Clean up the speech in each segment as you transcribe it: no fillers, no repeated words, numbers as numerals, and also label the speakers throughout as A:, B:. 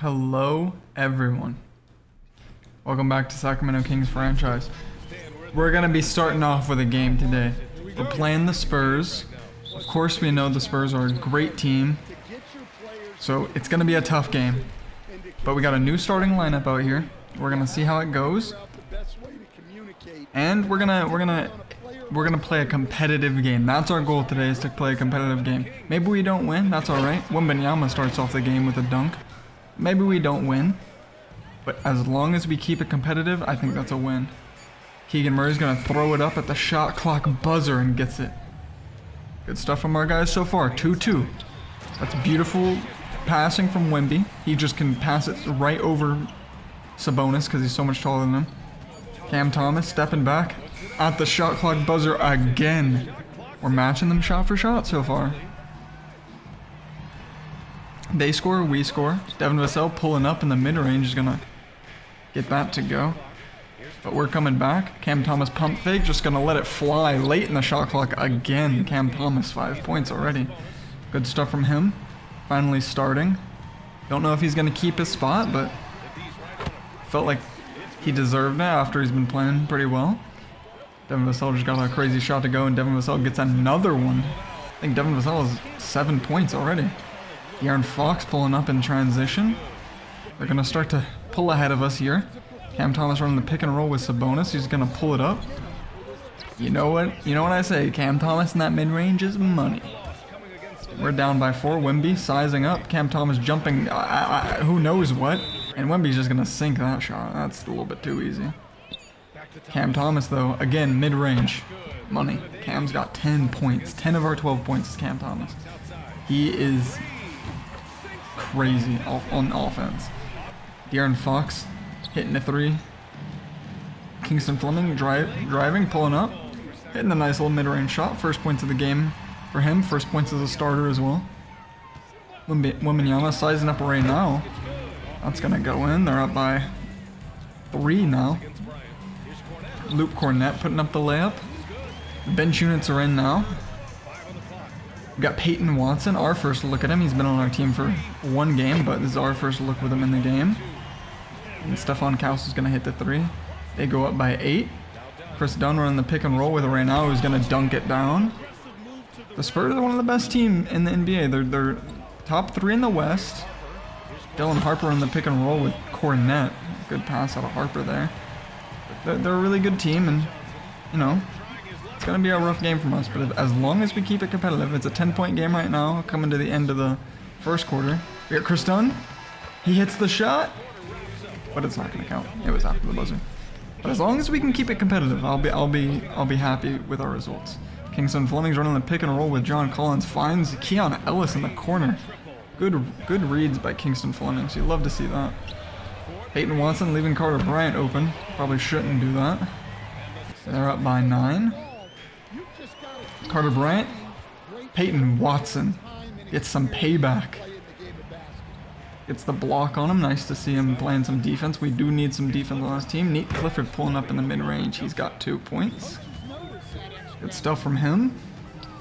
A: Hello, everyone. Welcome back to Sacramento Kings franchise. We're going to be starting off with a game today. We're playing the Spurs. Of course, we know the Spurs are a great team, so it's going to be a tough game. But we got a new starting lineup out here. We're going to see how it goes. And we're gonna play a competitive game. That's our goal today, is to play a competitive game. Maybe we don't win, that's alright. Wembanyama starts off the game with a dunk. Maybe we don't win, but as long as we keep it competitive, I think that's a win. Keegan Murray's gonna throw it up at the shot clock buzzer and gets it. Good stuff from our guys so far, 2-2. That's beautiful passing from Wemby. He just can pass it right over Sabonis because he's so much taller than him. Cam Thomas stepping back at the shot clock buzzer again. We're matching them shot for shot so far. They score, we score. Devin Vassell pulling up in the mid-range is gonna get that to go. But we're coming back. Cam Thomas pump fake, just gonna let it fly late in the shot clock again. Cam Thomas 5 points already. Good stuff from him. Finally starting. Don't know if he's gonna keep his spot, but felt like he deserved it after he's been playing pretty well. Devin Vassell just got a crazy shot to go, and Devin Vassell gets another one. I think Devin Vassell has 7 points already. De'Aaron Fox pulling up in transition. They're going to start to pull ahead of us here. Cam Thomas running the pick and roll with Sabonis. He's going to pull it up. You know what? You know what I say? Cam Thomas in that mid-range is money. We're down by 4. Wemby sizing up. Cam Thomas jumping who knows what. And Wemby's just going to sink that shot. That's a little bit too easy. Cam Thomas, though, again, mid-range. Money. Cam's got 10 points. 10 of our 12 points is Cam Thomas. He is crazy on offense. De'Aaron Fox hitting a 3. Kingston Fleming driving, pulling up. Hitting a nice little mid-range shot. First points of the game for him. First points as a starter as well. Wembanyama sizing up right now. That's going to go in. They're up by 3 now. Luke Cornett putting up the layup. The bench units are in now. We got Peyton Watson, our first look at him. He's been on our team for 1 game, but this is our first look with him in the game. And Stephon Kaus is going to hit the 3. They go up by 8. Chris Dunn running the pick and roll with it right now, who's going to dunk it down. The Spurs are one of the best teams in the NBA. They're top 3 in the West. Dylan Harper on the pick and roll with Cornett. Good pass out of Harper there. They're a really good team, and, you know, it's going to be a rough game from us, but as long as we keep it competitive, it's a 10-point game right now, coming to the end of the first quarter. We got Chris Dunn. He hits the shot, but it's not going to count. It was after the buzzer. But as long as we can keep it competitive, I'll be happy with our results. Kingston Fleming's running the pick and roll with John Collins, finds Keon Ellis in the corner. Good reads by Kingston Fleming, so you love to see that. Peyton Watson leaving Carter Bryant open. Probably shouldn't do that. They're up by 9. Carter Bryant. Peyton Watson gets some payback. Gets the block on him. Nice to see him playing some defense. We do need some defense on this team. Nate Clifford pulling up in the mid-range. He's got 2 points. Good stuff from him.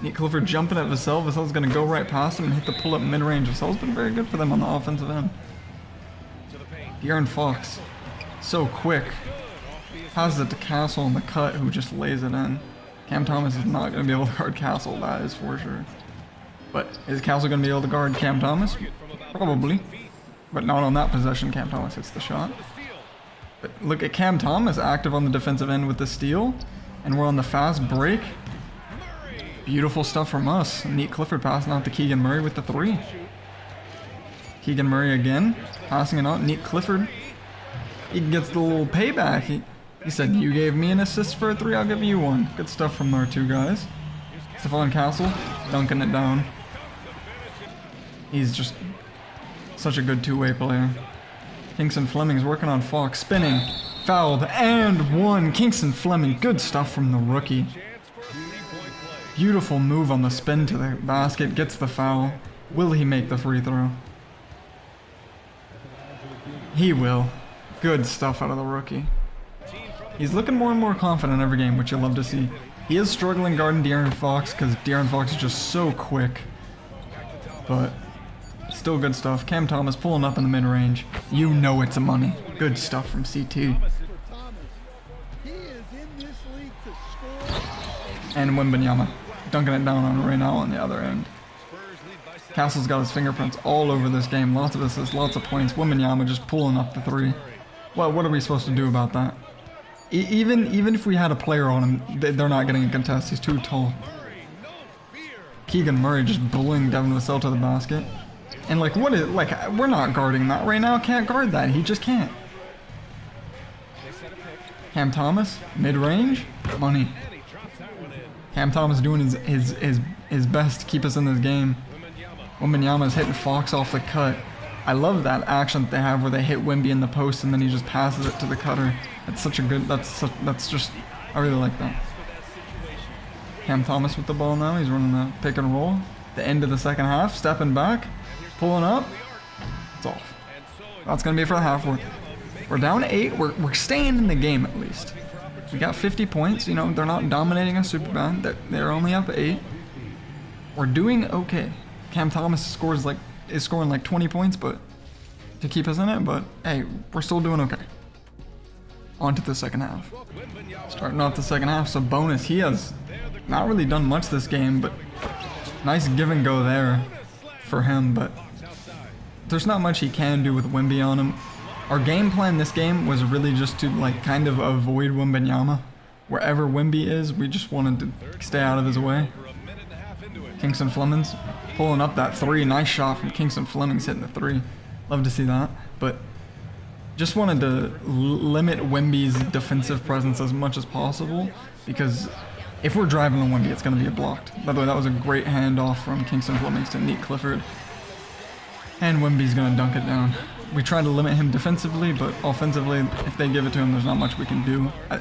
A: Nate Clifford jumping at Vassell. Vassell's going to go right past him and hit the pull-up mid-range. Vassell's been very good for them on the offensive end. De'Aaron Fox, so quick. Passes it to Castle in the cut, who just lays it in. Cam Thomas is not going to be able to guard Castle, that is for sure. But is Castle going to be able to guard Cam Thomas? Probably. But not on that possession. Cam Thomas hits the shot. But look at Cam Thomas active on the defensive end with the steal. And we're on the fast break. Beautiful stuff from us. Nate Clifford passing out to Keegan Murray with the 3. Keegan Murray again, passing it out. Nate Clifford, he gets the little payback. He said, you gave me an assist for a 3, I'll give you 1. Good stuff from our 2 guys. Stephon Castle, dunking it down. He's just such a good 2-way player. Kingston Fleming's working on Fox, spinning, fouled, and 1. Kingston Fleming, good stuff from the rookie. Beautiful move on the spin to the basket, gets the foul. Will he make the free throw? He will. Good stuff out of the rookie. He's looking more and more confident every game, which you love to see. He is struggling guarding De'Aaron Fox because De'Aaron Fox is just so quick. But Still good stuff. Cam Thomas pulling up in the mid-range. You know it's a money. Good stuff from CT. And Wembanyama dunking it down on Reynal on the other end. Castle's got his fingerprints all over this game. Lots of assists, lots of points. Wembanyama just pulling up the three. Well, what are we supposed to do about that? Even if we had a player on him, they're not getting a contest. He's too tall. Keegan Murray just bullying Devin Vassell to the basket. And like, what is, like, we're not guarding that right now. Can't guard that. He just can't. Cam Thomas, mid-range, money. Cam Thomas doing his best to keep us in this game. Wembanyama's hitting Fox off the cut. I love that action that they have where they hit Wemby in the post and then he just passes it to the cutter. That's such a good, that's just, I really like that. Cam Thomas with the ball now. He's running the pick and roll. The end of the second half, stepping back, pulling up. It's off. That's going to be for the half. We're down 8. We're staying in the game at least. We got 50 points. You know, they're not dominating us super bad. They're only up 8. We're doing okay. Cam Thomas is scoring like 20 points, but to keep us in it. But hey, we're still doing okay. On to the second half. Starting off the second half, Sabonis, he has not really done much this game, but nice give and go there for him. But there's not much he can do with Wemby on him. Our game plan this game was really just to like kind of avoid Wembanyama. Wherever Wemby is, we just wanted to stay out of his way. Kingston Flemings pulling up that 3. Nice shot from Kingston Flemings hitting the 3. Love to see that. But just wanted to limit Wemby's defensive presence as much as possible, because if we're driving on Wemby, it's going to be blocked. By the way, that was a great handoff from Kingston Flemings to Nick Clifford. And Wemby's going to dunk it down. We try to limit him defensively, but offensively, if they give it to him, there's not much we can do. There's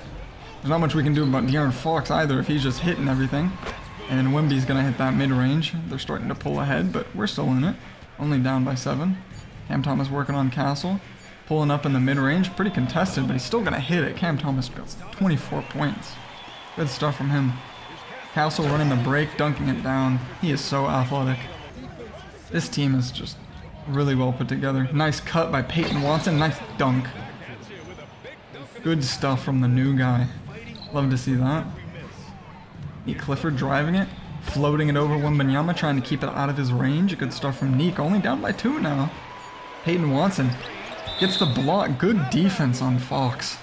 A: not much we can do about De'Aaron Fox either if he's just hitting everything. And Wemby's going to hit that mid-range. They're starting to pull ahead, but we're still in it. Only down by 7. Cam Thomas working on Castle. Pulling up in the mid-range. Pretty contested, but he's still going to hit it. Cam Thomas got 24 points. Good stuff from him. Castle running the break, dunking it down. He is so athletic. This team is just really well put together. Nice cut by Peyton Watson. Nice dunk. Good stuff from the new guy. Love to see that. Nick Clifford driving it. Floating it over Wembanyama, trying to keep it out of his range. Good stuff from Nick. Only down by 2 now. Peyton Watson gets the block. Good defense on Fox.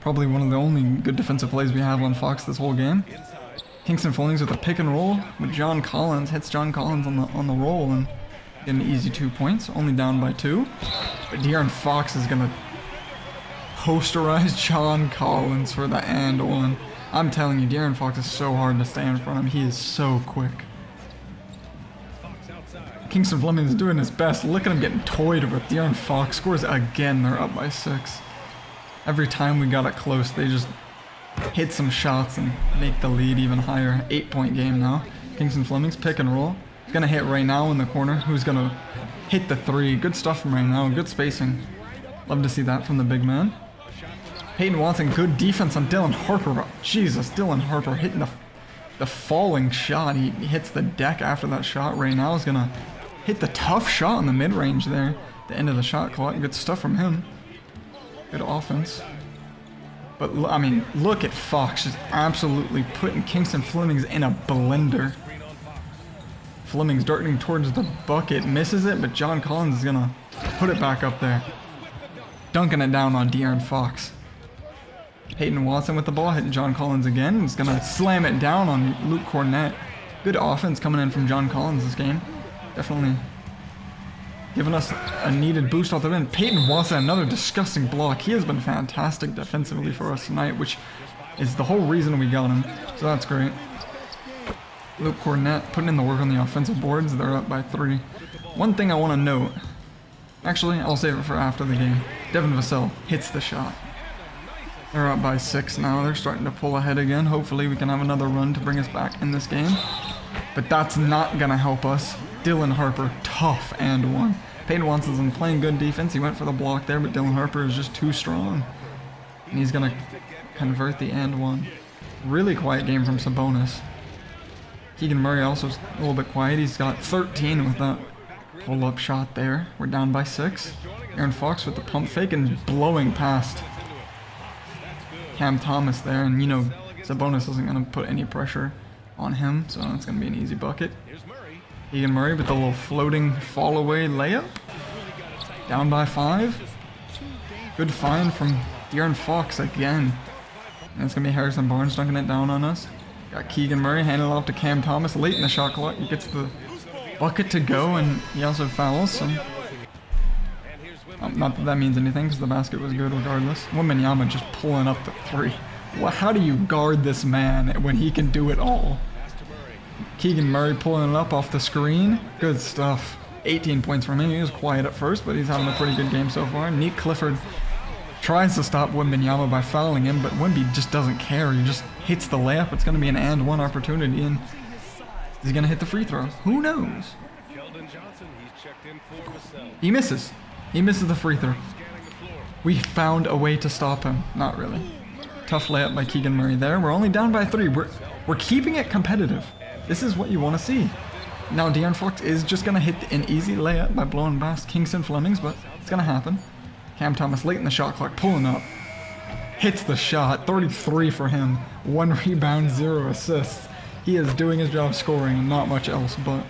A: Probably one of the only good defensive plays we have on Fox this whole game. Kingston Flemings with a pick and roll with John Collins. Hits John Collins on the roll and get an easy 2 points. Only down by 2. But De'Aaron Fox is going to posterize John Collins for the and one. I'm telling you, De'Aaron Fox is so hard to stay in front of him. He is so quick. Kingston Flemings is doing his best. Look at him getting toyed with. De'Aaron Fox scores again. They're up by 6. Every time we got it close, they just hit some shots and make the lead even higher. 8-point game now. Kingston Flemings pick and roll. He's going to hit Reynal in the corner. Who's going to hit the 3. Good stuff from Reynal. Good spacing. Love to see that from the big man. Peyton Watson, good defense on Dylan Harper. Jesus, Dylan Harper hitting the falling shot. He hits the deck after that shot. Reynal is going to hit the tough shot in the mid-range there. The end of the shot clock. Good stuff from him. Good offense. But, I mean, look at Fox just absolutely putting Kingston Flemings in a blender. Flemings darting towards the bucket. Misses it, but John Collins is going to put it back up there. Dunking it down on De'Aaron Fox. Peyton Watson with the ball, hitting John Collins again. He's going to slam it down on Luke Cornett. Good offense coming in from John Collins this game. Definitely giving us a needed boost off the end. Peyton Watson, another disgusting block. He has been fantastic defensively for us tonight, which is the whole reason we got him. So that's great. Luke Cornett putting in the work on the offensive boards. They're up by 3. One thing I want to note. Actually, I'll save it for after the game. Devin Vassell hits the shot. They're up by 6 now. They're starting to pull ahead again. Hopefully we can have another run to bring us back in this game. But that's not going to help us. Dylan Harper, tough and one. Peyton Watson's been playing good defense. He went for the block there, but Dylan Harper is just too strong. And he's going to convert the and one. Really quiet game from Sabonis. Keegan Murray also a little bit quiet. He's got 13 with that Pull-up shot there. We're down by 6. Aaron Fox with the pump fake and blowing past Cam Thomas there. And, you know, Sabonis isn't going to put any pressure on him, so it's going to be an easy bucket. Keegan Murray with the little floating fall-away layup. Down by 5. Good find from De'Aaron Fox again. And it's going to be Harrison Barnes dunking it down on us. Got Keegan Murray handing it off to Cam Thomas late in the shot clock. He gets the bucket to go, and he also fouls. So. Not that that means anything, because the basket was good regardless. Wembanyama just pulling up the 3. Well, how do you guard this man when he can do it all? Keegan Murray pulling it up off the screen. Good stuff. 18 points from him. He was quiet at first, but he's having a pretty good game so far. Nick Clifford tries to stop Wembanyama by fouling him, but Wemby just doesn't care. He just hits the layup. It's going to be an and one opportunity, and he's going to hit the free throw. Who knows? He misses. He misses the free throw. We found a way to stop him. Not really. Tough layup by Keegan Murray there. We're only down by 3. We're keeping it competitive. This is what you want to see. Now De'Aaron Fox is just going to hit an easy layup by blowing past Kingston Flemings, but it's going to happen. Cam Thomas late in the shot clock, pulling up. Hits the shot, 33 for him. 1 rebound, 0 assists. He is doing his job scoring and not much else, but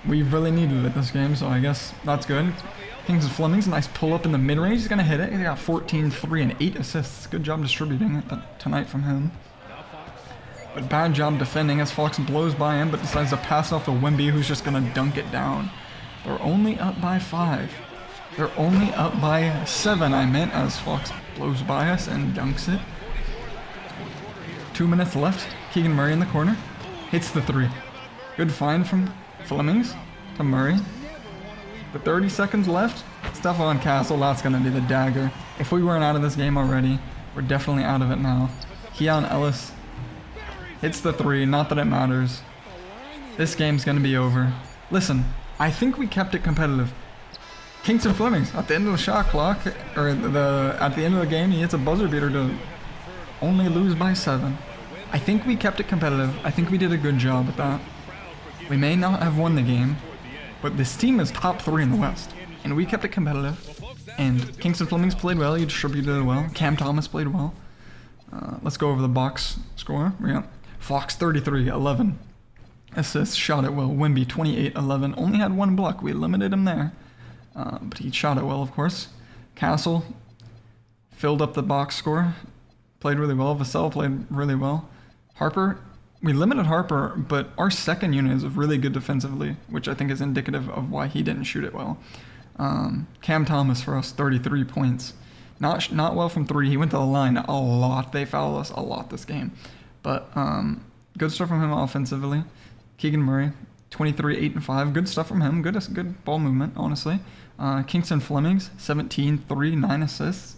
A: we really needed it this game, so I guess that's good. Kingston Flemings, nice pull up in the mid-range. He's going to hit it. He got 14, 3, and 8 assists. Good job distributing it tonight from him. But bad job defending as Fox blows by him, but decides to pass off to Wemby, who's just going to dunk it down. They're only up by 5. They're only up by 7, I meant, as Fox blows by us and dunks it. 2 minutes left. Keegan Murray in the corner. Hits the 3. Good find from Flemings to Murray. With 30 seconds left, Stephon Castle, that's going to be the dagger. If we weren't out of this game already, we're definitely out of it now. Keon Ellis hits the 3, not that it matters. This game's going to be over. Listen, I think we kept it competitive. Kingston Flemings, at the end of the shot clock, or at the end of the game, he hits a buzzer beater to only lose by 7. I think we kept it competitive. I think we did a good job at that. We may not have won the game, but this team is top 3 in the West, and we kept it competitive. And Kingston Flemings played well. He distributed it well. Cam Thomas played well. Let's go over the box score. Yeah. Fox 33, 11 assists, shot it well. Wemby 28, 11. Only had 1 block. We limited him there, but he shot it well, of course. Castle filled up the box score. Played really well. Vassell played really well. Harper, we limited Harper, but our second unit is really good defensively, which I think is indicative of why he didn't shoot it well. Cam Thomas for us, 33 points. Not well from 3. He went to the line a lot. They fouled us a lot this game. But good stuff from him offensively. Keegan Murray, 23, 8, and 5. Good stuff from him. Good ball movement, honestly. Kingston Flemings, 17, 3, 9 assists.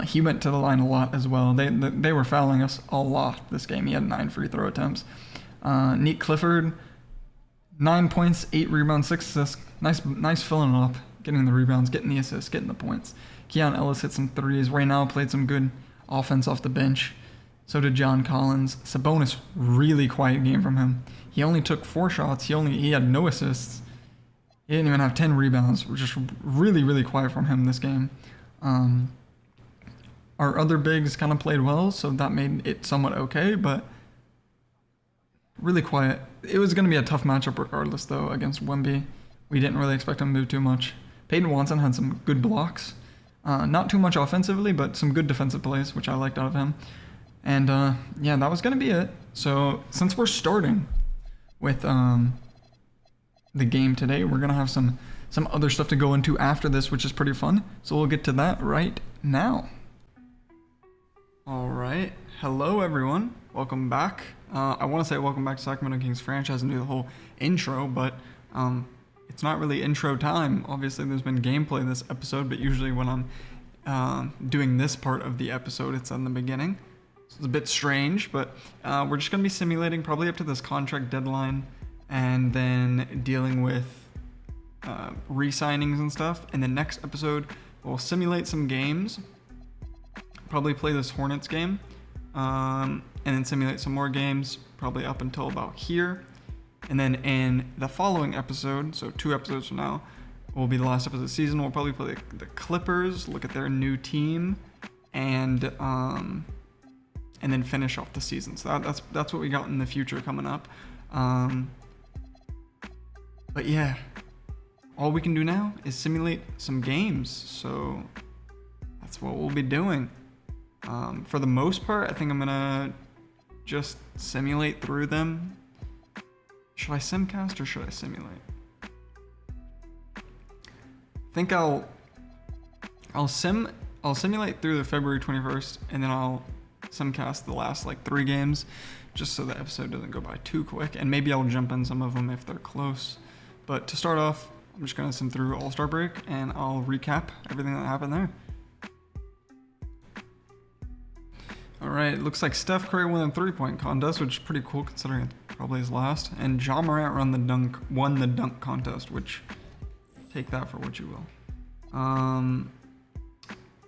A: He went to the line a lot as well. They were fouling us a lot this game. He had 9 free throw attempts. Nick Clifford, 9 points, 8 rebounds, 6 assists. Nice filling up, getting the rebounds, getting the assists, getting the points. Keon Ellis hit some 3s. Right now played some good offense off the bench. So did John Collins. Sabonis, really quiet game from him. He only took 4 shots. He had no assists. He didn't even have 10 rebounds. Just really, really quiet from him this game. Our other bigs kind of played well, so that made it somewhat okay, but really quiet. It was going to be a tough matchup regardless, though, against Wemby. We didn't really expect him to do too much. Peyton Watson had some good blocks. Not too much offensively, but some good defensive plays, which I liked out of him. And yeah, that was going to be it. So since we're starting with the game today, we're going to have some other stuff to go into after this, which is pretty fun. So we'll get to that right now. All right. Hello, everyone. Welcome back. I want to say welcome back to Sacramento Kings franchise and do the whole intro, but it's not really intro time. Obviously, there's been gameplay this episode, but usually when I'm doing this part of the episode, it's in the beginning. So it's a bit strange, but we're just going to be simulating probably up to this contract deadline and then dealing with re-signings and stuff. In the next episode, we'll simulate some games, probably play this Hornets game, and then simulate some more games, probably up until about here. And then in the following episode, so 2 episodes from now, will be the last episode of the season. We'll probably play the Clippers, look at their new team, and then finish off the season. So that's what we got in the future coming up. But yeah, all we can do now is simulate some games. So that's what we'll be doing. For the most part, I think I'm gonna just simulate through them. Should I simcast or should I simulate? I think I'll simulate through the February 21st, and then I'll simcast the last like 3 games, just so the episode doesn't go by too quick. And maybe I'll jump in some of them if they're close. But to start off, I'm just gonna sim through All-Star break, and I'll recap everything that happened there. All right, looks like Steph Curry won the 3-point contest, which is pretty cool considering it's probably his last. And Ja Morant won the dunk contest, which take that for what you will.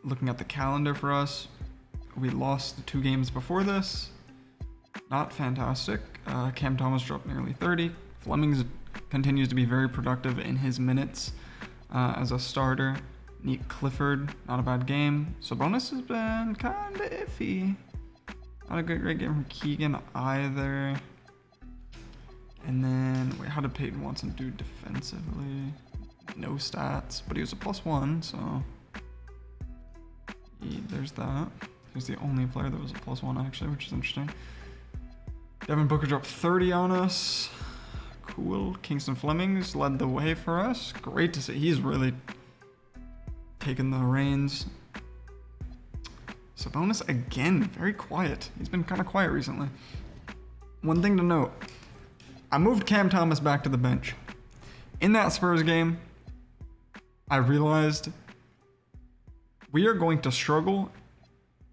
A: Looking at the calendar for us, we lost the 2 games before this. Not fantastic. Cam Thomas dropped nearly 30. Fleming continues to be very productive in his minutes as a starter. Nick Clifford, not a bad game. Sabonis has been kind of iffy. Not a great game from Keegan either. And then, wait, how did Peyton Watson do defensively? No stats, but he was a +1, so there's that. He's the only player that was a +1 actually, which is interesting. Devin Booker dropped 30 on us. Cool. Kingston Flemings led the way for us. Great to see. He's really taking the reins. Sabonis again, very quiet. He's been kind of quiet recently. One thing to note, I moved Cam Thomas back to the bench. In that Spurs game, I realized we are going to struggle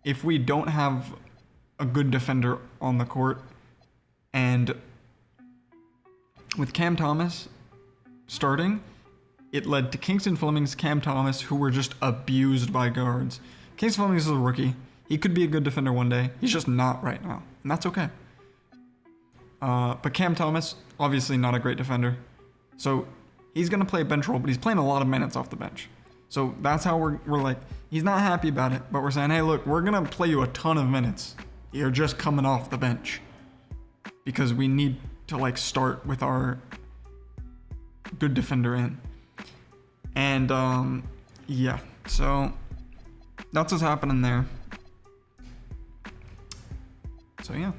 A: if we don't have a good defender on the court. And with Cam Thomas starting, it led to Kingston Flemings, Cam Thomas, who were just abused by guards. Kingston Flemings is a rookie. He could be a good defender one day. He's just not right now, and that's okay. But Cam Thomas, obviously not a great defender. So he's going to play a bench role, but he's playing a lot of minutes off the bench. So that's how we're like, he's not happy about it, but we're saying, hey, look, we're going to play you a ton of minutes. You're just coming off the bench. Because we need to like start with our good defender in. And yeah, so that's what's happening there. So yeah.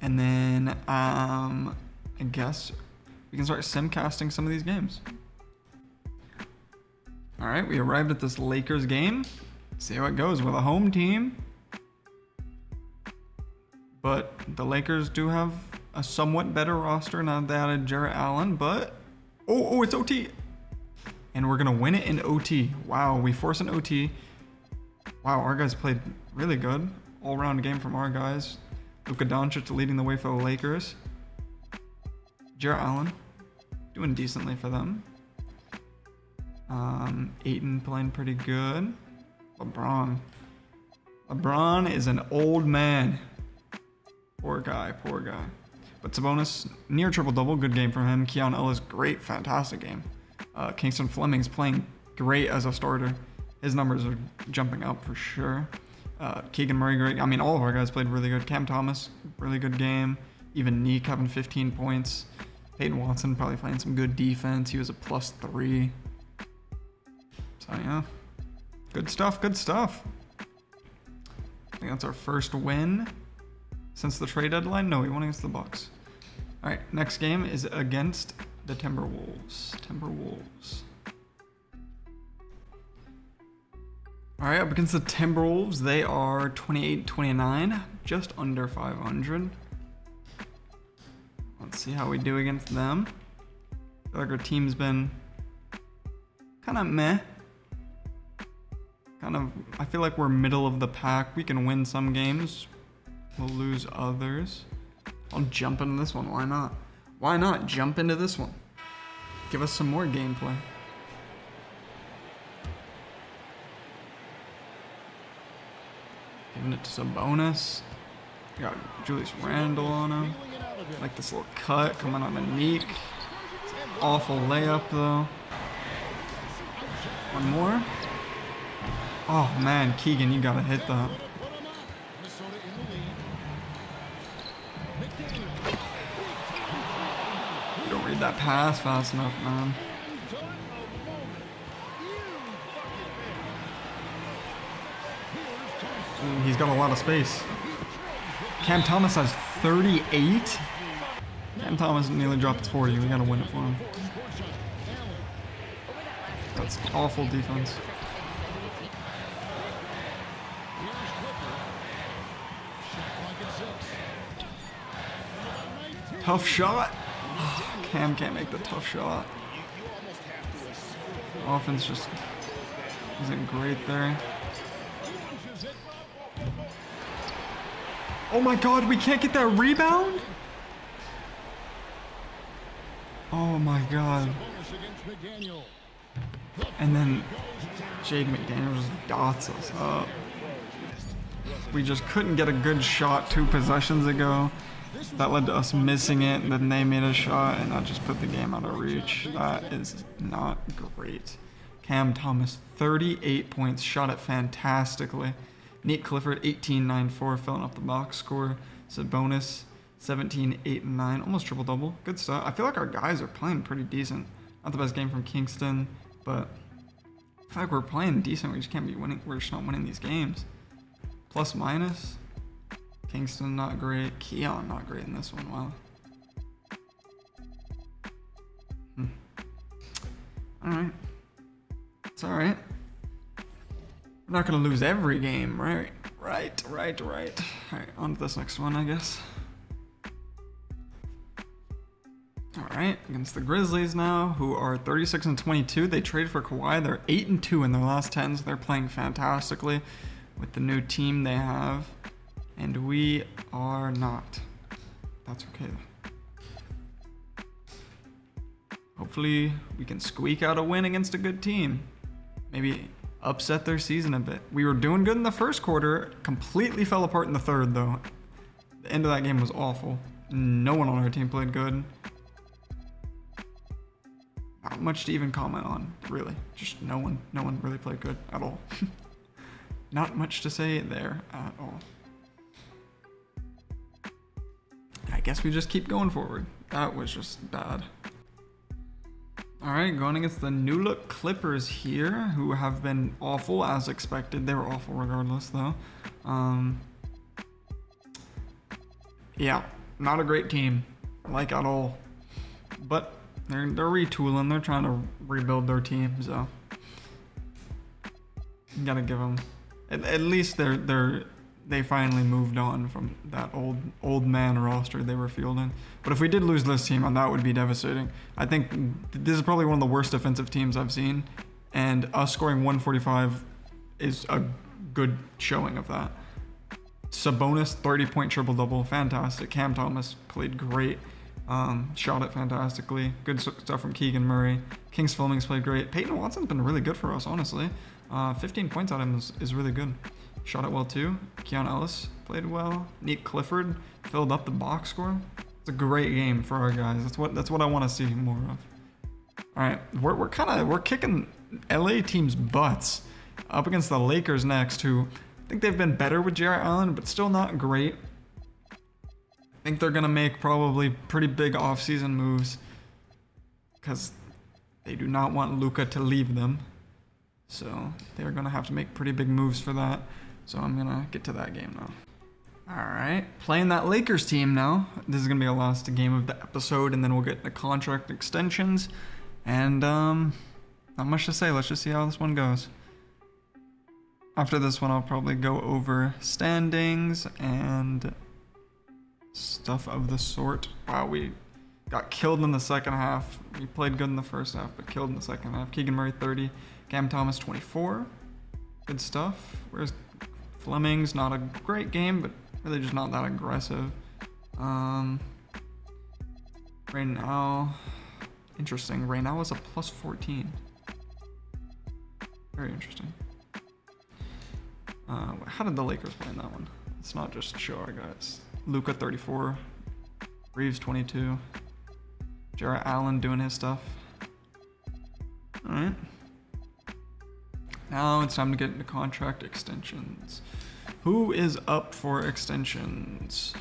A: And then I guess we can start simcasting some of these games. All right, we arrived at this Lakers game. See how it goes with a home team. But the Lakers do have a somewhat better roster now that they added Jarrett Allen, but oh, it's OT. And we're gonna win it in OT. Wow, we force an OT. Wow, our guys played really good. All-round game from our guys. Luka Doncic leading the way for the Lakers. Jarrett Allen doing decently for them. Ayton playing pretty good. LeBron is an old man. Poor guy. But Sabonis, near triple-double, good game from him. Keon Ellis, great, fantastic game. Kingston Fleming's playing great as a starter. His numbers are jumping up for sure. Keegan Murray, great. I mean, all of our guys played really good. Cam Thomas, really good game. Even Neek having 15 points. Peyton Watson probably playing some good defense. He was a +3. So, yeah. Good stuff. I think that's our first win since the trade deadline. No, we won against the Bucks. All right, next game is against the Timberwolves. All right, up against the Timberwolves, they are 28-29, just under 500. Let's see how we do against them. I feel like our team's been kind of meh. I feel like we're middle of the pack. We can win some games. We'll lose others. I'll jump into this one. Why not? Why not jump into this one? Give us some more gameplay. Giving it to Sabonis. Got Julius Randle on him. Like this little cut coming on Meek. Awful layup though. One more. Oh man, Keegan, you gotta hit that. You don't read that pass fast enough, man. Ooh, he's got a lot of space. Cam Thomas has 38. Cam Thomas nearly dropped 40. We gotta win it for him. That's awful defense. Tough shot. Cam can't make the tough shot. Offense just isn't great there. Oh my god, we can't get that rebound? Oh my god. And then Jade McDaniels just dots us up. We just couldn't get a good shot 2 possessions ago. That led to us missing it, and then they made a shot, and that just put the game out of reach. That is not great. Cam Thomas, 38 points, shot it fantastically. Nate Clifford, 18-9-4, filling up the box score. Sabonis, 17-8-9, almost triple-double. Good stuff. I feel like our guys are playing pretty decent. Not the best game from Kingston, but I feel like we're playing decent. We just can't be winning. We're just not winning these games. Plus minus. Kingston, not great. Keon, not great in this one. Wow. Alright. It's alright. We're not going to lose every game, right? Right. Alright, on to this next one, I guess. Alright, against the Grizzlies now, who are 36-22. They traded for Kawhi. They're 8-2 in their last 10, so they're playing fantastically with the new team they have. And we are not. That's okay though. Hopefully we can squeak out a win against a good team. Maybe upset their season a bit. We were doing good in the first quarter, completely fell apart in the third though. The end of that game was awful. No one on our team played good. Not much to even comment on, really. Just no one really played good at all. Not much to say there at all. I guess we just keep going forward. That was just bad. Alright, going against the new look Clippers here, who have been awful as expected. They were awful regardless though. Yeah, not a great team, like at all. But they're retooling, they're trying to rebuild their team, so you gotta give them, at least they finally moved on from that old man roster they were fielding. But if we did lose this team, that would be devastating. I think this is probably one of the worst defensive teams I've seen, and us scoring 145 is a good showing of that. Sabonis, 30-point triple-double, fantastic. Cam Thomas played great, shot it fantastically. Good stuff from Keegan Murray. Kings Fleming's played great. Peyton Watson's been really good for us, honestly. 15 points out of him is really good. Shot it well too. Keon Ellis played well. Nate Clifford filled up the box score. It's a great game for our guys. That's what I want to see more of. All right, we're kicking LA teams' butts up against the Lakers next, who I think they've been better with Jarrett Allen, but still not great. I think they're gonna make probably pretty big offseason moves because they do not want Luka to leave them. So they're gonna have to make pretty big moves for that. So I'm gonna get to that game now. All right, playing that Lakers team now. This is gonna be the last game of the episode, and then we'll get into contract extensions. And not much to say. Let's just see how this one goes. After this one, I'll probably go over standings and stuff of the sort. Wow, we got killed in the second half. We played good in the first half, but killed in the second half. Keegan Murray, 30. Cam Thomas, 24. Good stuff. Whereas Fleming's not a great game, but really just not that aggressive. Right now, interesting. Right now is a plus 14. Very interesting. How did the Lakers play in that one? Let's not just show our guys. Luka 34, Reeves 22, Jarrett Allen doing his stuff. All right. Now it's time to get into contract extensions. Who is up for extensions?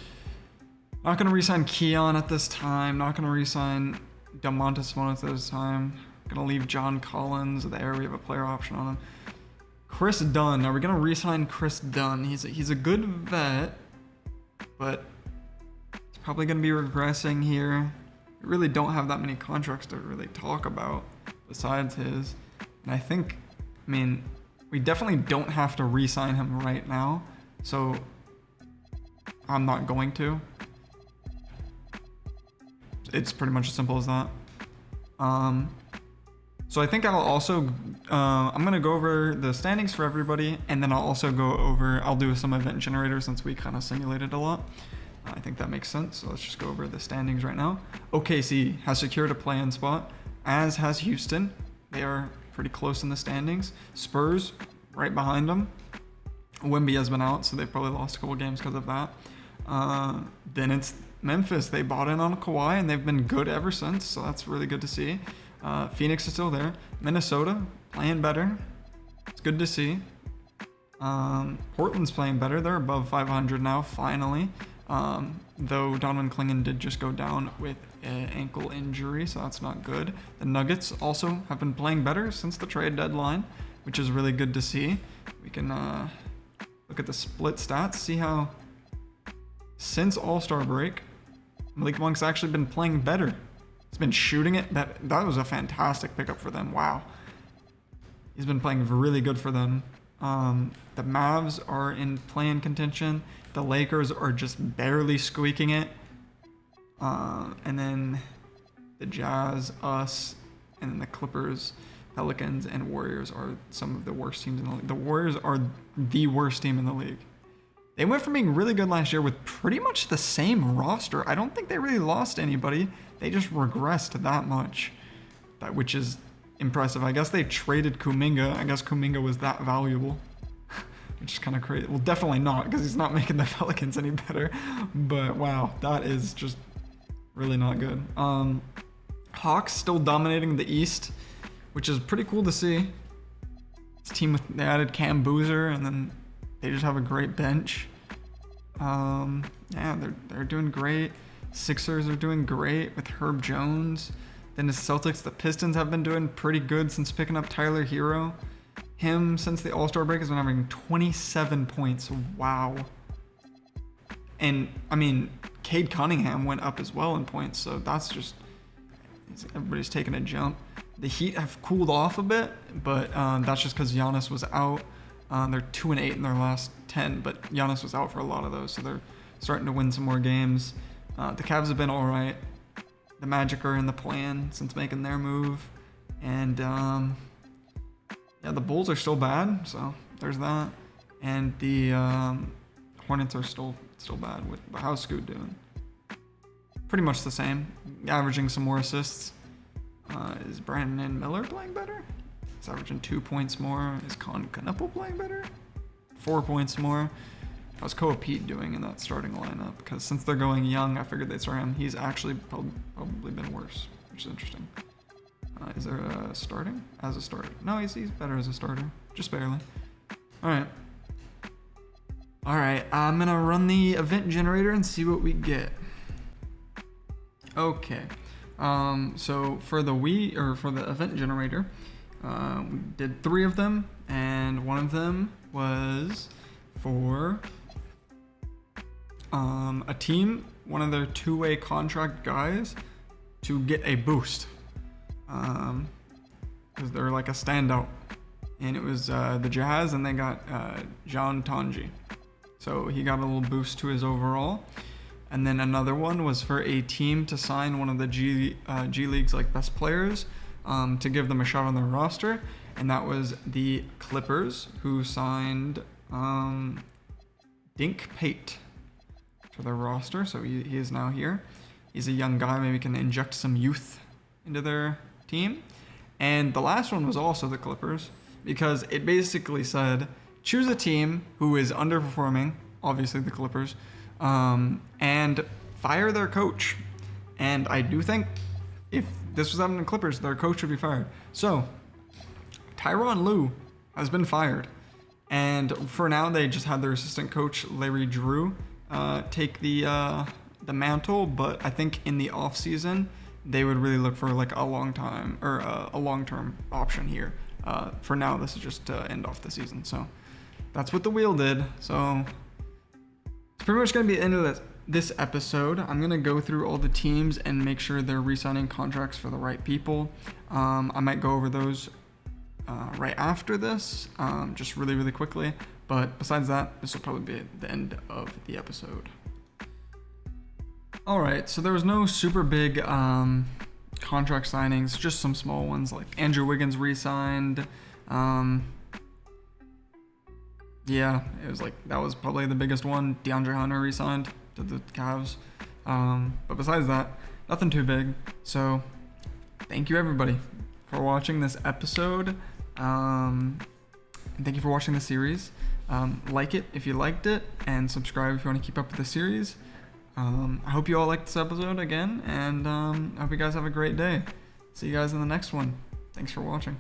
A: Not going to re-sign Keon at this time. Not going to re-sign Domantas Sabonis at this time. Going to leave John Collins there. We have a player option on him. Chris Dunn. Are we going to re-sign Chris Dunn? He's a good vet, but he's probably going to be regressing here. We really don't have that many contracts to really talk about besides his. And I mean, we definitely don't have to re-sign him right now, so I'm not going to. It's pretty much as simple as that. So I think I'll also, I'm going to go over the standings for everybody, and then I'll also I'll do some event generator since we kind of simulated a lot. I think that makes sense. So let's just go over the standings right now. OKC has secured a play-in spot, as has Houston. They are pretty close in the standings. Spurs right behind them. Wemby has been out, so they've probably lost a couple games because of that. Then it's Memphis. They bought in on Kawhi, and they've been good ever since, so that's really good to see. Phoenix is still there. Minnesota playing better. It's good to see. Portland's playing better. They're above 500 now, finally. Though Donovan Clingan did just go down with an ankle injury, so that's not good. The Nuggets also have been playing better since the trade deadline, which is really good to see. We can look at the split stats, see how since All-Star break, Malik Monk's actually been playing better. He's been shooting it. That was a fantastic pickup for them. Wow. He's been playing really good for them. The Mavs are in play-in contention. The Lakers are just barely squeaking it. And then the Jazz, us, and then the Clippers, Pelicans, and Warriors are some of the worst teams in the league. The Warriors are the worst team in the league. They went from being really good last year with pretty much the same roster. I don't think they really lost anybody. They just regressed that much, which is impressive. I guess they traded Kuminga. I guess Kuminga was that valuable, which is kind of crazy. Well, definitely not, because he's not making the Pelicans any better. But wow, that is just really not good. Hawks still dominating the East, which is pretty cool to see. This team, they added Cam Boozer, and then they just have a great bench. Yeah, they're doing great. Sixers are doing great with Herb Jones. Then the Celtics, the Pistons have been doing pretty good since picking up Tyler Hero. Him, since the All-Star break, has been having 27 points. Wow. And, I mean, Cade Cunningham went up as well in points, so that's just, everybody's taking a jump. The Heat have cooled off a bit, but that's just because Giannis was out. They're 2-8 in their last 10, but Giannis was out for a lot of those, so they're starting to win some more games. The Cavs have been all right. The Magic are in the plan since making their move, and yeah, the Bulls are still bad, so there's that. And the Hornets are still bad. How's Scoot doing? Pretty much the same, averaging some more assists. Is Brandon Miller playing better? He's averaging 2 points more. Is Con Canepo playing better? 4 points more. How's Koa Pete doing in that starting lineup? Because since they're going young, I figured they'd start him. He's actually probably been worse, which is interesting. Is there a starting? As a starter? No, he's better as a starter. Just barely. Alright. Alright, I'm going to run the event generator and see what we get. Okay. So for the event generator, we did 3 of them, and one of them was for a team, one of their two-way contract guys, to get a boost, because they're like a standout, and it was the Jazz, and they got John Tonji, so he got a little boost to his overall. And then another one was for a team to sign one of the G League's like best players, to give them a shot on their roster, and that was the Clippers, who signed Dink Pate to their roster. So he is now here. He's a young guy, maybe can inject some youth into their team. And the last one was also the Clippers, because it basically said choose a team who is underperforming, obviously the Clippers, and fire their coach. And I do think if this was happening in Clippers, their coach would be fired. So Tyronn Lue has been fired. And for now, they just had their assistant coach, Larry Drew, take the mantle. But I think in the offseason, they would really look for like a long-term option here. For now, this is just to end off the season. So that's what the wheel did. So it's pretty much going to be the end of this episode. I'm going to go through all the teams and make sure they're re-signing contracts for the right people. I might go over those right after this, just really quickly. But besides that, this will probably be the end of the episode. All right, so there was no super big contract signings, just some small ones like Andrew Wiggins re-signed. Yeah, it was like that was probably the biggest one. DeAndre Hunter re-signed to the Cavs. But besides that, nothing too big. So thank you everybody for watching this episode. And thank you for watching the series. Like it if you liked it, and subscribe if you want to keep up with the series. I hope you all liked this episode again, and I hope you guys have a great day. See you guys in the next one. Thanks for watching.